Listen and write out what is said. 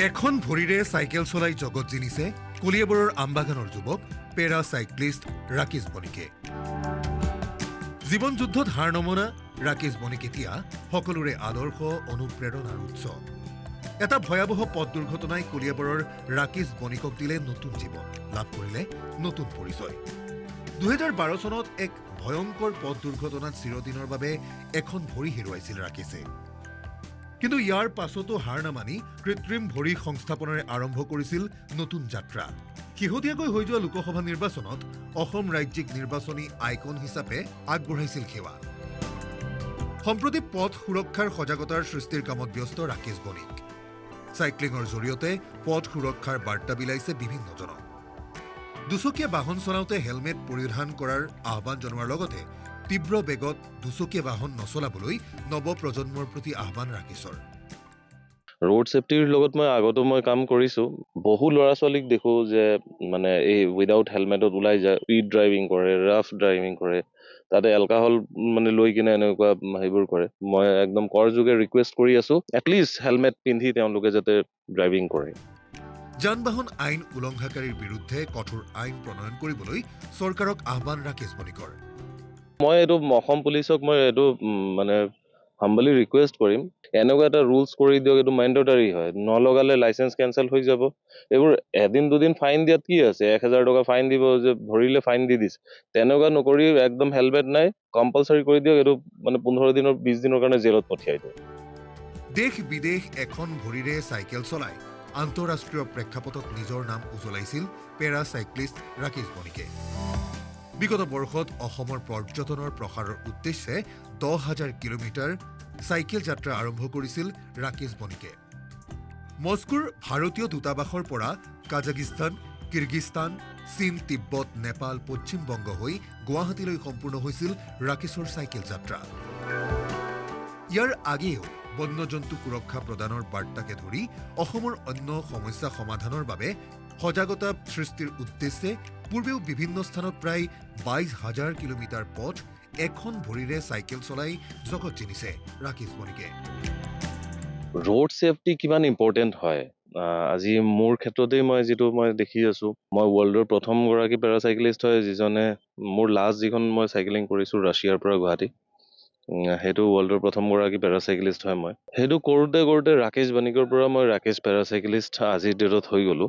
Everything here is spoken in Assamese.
এখন ভৰিৰে চাইকেল চলাই জগত জিনিছে কলিয়াবৰৰ আমবাগানৰ যুৱক পেৰা চাইক্লিষ্ট ৰাকেশ বণিকে। জীৱন যুদ্ধত হাৰ নমনা ৰাকেশ বণিক এতিয়া সকলোৰে আদৰ্শ অনুপ্ৰেৰণাৰ উৎস। এটা ভয়াৱহ পথ দুৰ্ঘটনাই কলিয়াবৰৰ ৰাকেশ বণিকক দিলে নতুন জীৱন, লাভ কৰিলে নতুন পৰিচয়। 2012 চনত এক ভয়ংকৰ পথ দুৰ্ঘটনাত চিৰদিনৰ বাবে এখন ভৰি হেৰুৱাইছিল ৰাকেশে। কিন্তু ইয়াৰ পাছতো হাৰ নামানি কৃত্ৰিম ভৰি সংস্থাপনেৰে আৰম্ভ কৰিছিল নতুন যাত্ৰা। শেহতীয়াকৈ হৈ যোৱা লোকসভা নিৰ্বাচনত অসম ৰাজ্যিক নিৰ্বাচনী আইকন হিচাপে আগবঢ়াইছিল সেৱা। সম্প্ৰতি পথ সুৰক্ষাৰ সজাগতাৰ সৃষ্টিৰ কামত ব্যস্ত ৰাকেশ বণিক। চাইক্লিঙৰ জৰিয়তে পথ সুৰক্ষাৰ বাৰ্তা বিলাইছে বিভিন্নজনক। দুচকীয়া বাহন চলাওঁতে হেলমেট পৰিধান কৰাৰ আহ্বান জনোৱাৰ লগতে তীব্ৰ বেগত দুচকীয়া বাহন নচলাবলৈ নৱপ্ৰজন্মৰ প্ৰতি আহ্বান ৰাকেশৰ। ৰোড সেফটিৰ লগত মই আগতো কাম কৰিছো। বহু ল'ৰা ছোৱালীক দেখো যে এই উইদাউট হেলমেটত ওলাই যায়, স্পীড ড্ৰাইভিং কৰে, ৰাফ ড্ৰাইভিং কৰে, তাতে এলকাহল লৈ কিনে এনেকুৱা সেইবোৰ কৰে। মই একদম কৰযোগে ৰিকুৱেষ্ট কৰি আছো এটলিষ্ট হেলমেট পিন্ধি তেওঁলোকে যাতে ড্ৰাইভিং কৰে। যান বাহন আইন উলংঘাকাৰীৰ বিৰুদ্ধে কঠোৰ আইন প্ৰণয়ন কৰিবলৈ চৰকাৰক আহ্বান ৰাকেশ বণিকৰ। মই এইটো অসম পুলিচক হাম্বলি ৰিকুৱেষ্ট কৰিম, এনেকুৱা এটা ৰুলছ কৰি দিয়ক, এইটো মেণ্ডেটৰী হয়। নলগালে লাইচেন্স কেনচেল হৈ যাব। এইবোৰ এদিন দুদিন ফাইন দিয়াত কি আছে, 1000 টকা ফাইন দিব, যে ধৰিলে ফাইন দি দিছে। তেনেকুৱা নকৰি একদম হেলমেট নাই কম্পালচাৰী কৰি দিয়ক। এইটো 15 দিনৰ 20 দিনৰ কাৰণে জেলত পঠিয়াই দিয়ক। দেশ বিদেশ এখন ভৰিৰে চাইকেল চলাই আন্তঃৰাষ্ট্ৰীয় প্ৰেক্ষাপটত নিজৰ নাম উজ্বলাইছিল পেৰা চাইক্লিষ্ট ৰাকেশ বণিকে। বিগত বৰ্ষত অসমৰ পৰ্যটনৰ প্ৰসাৰৰ উদ্দেশ্যে 10,000 কিলোমিটাৰ চাইকেল যাত্ৰা আৰম্ভ কৰিছিল ৰাকেশ বণিকে। মস্কোৰ ভাৰতীয় দূতাবাসৰ পৰা কাজাকিস্তান, কিৰ্গিস্তান, চীন, তিব্বত, নেপাল, পশ্চিম বংগ হৈ গুৱাহাটীলৈ সম্পূৰ্ণ হৈছিল ৰাকেশৰ চাইকেল যাত্ৰা। ইয়াৰ আগেয়েও বন্যজন্তু সুৰক্ষা প্ৰদানৰ বাৰ্তাকে ধৰি অসমৰ অন্য সমস্যা সমাধানৰ বাবে সজাগতা সৃষ্টিৰ উদ্দেশ্যে পূৰ্বেও বিভিন্ন স্থানত প্ৰায় 22,000 কিলোমিটাৰ পথ এখন ভৰিৰে চাইকেল চলাই জগত জিনিছে ৰাকেশ বণিকে। ৰোড সেফটি কিমান ইম্পৰ্টেণ্ট হয়, আজি মোৰ ক্ষেত্ৰতেই মই দেখি আছো। মই ৱৰ্ল্ডৰ প্ৰথম গৰাকী পেৰাচাইক্লিষ্ট হয় যিজনে, মোৰ লাষ্ট যিখন মই চাইক্লিং কৰিছো ৰাছিয়াৰ পৰা গুৱাহাটী, সেইটো ৱৰ্ল্ডৰ প্ৰথম গৰাকী পেৰাচাইক্লিষ্ট হয় মই। সেইটো কৰোঁতে ৰাকেশ বণিকৰ পৰা মই ৰাকেশ পেৰাচাইক্লিষ্ট আজিৰ ডেটত হৈ গলো।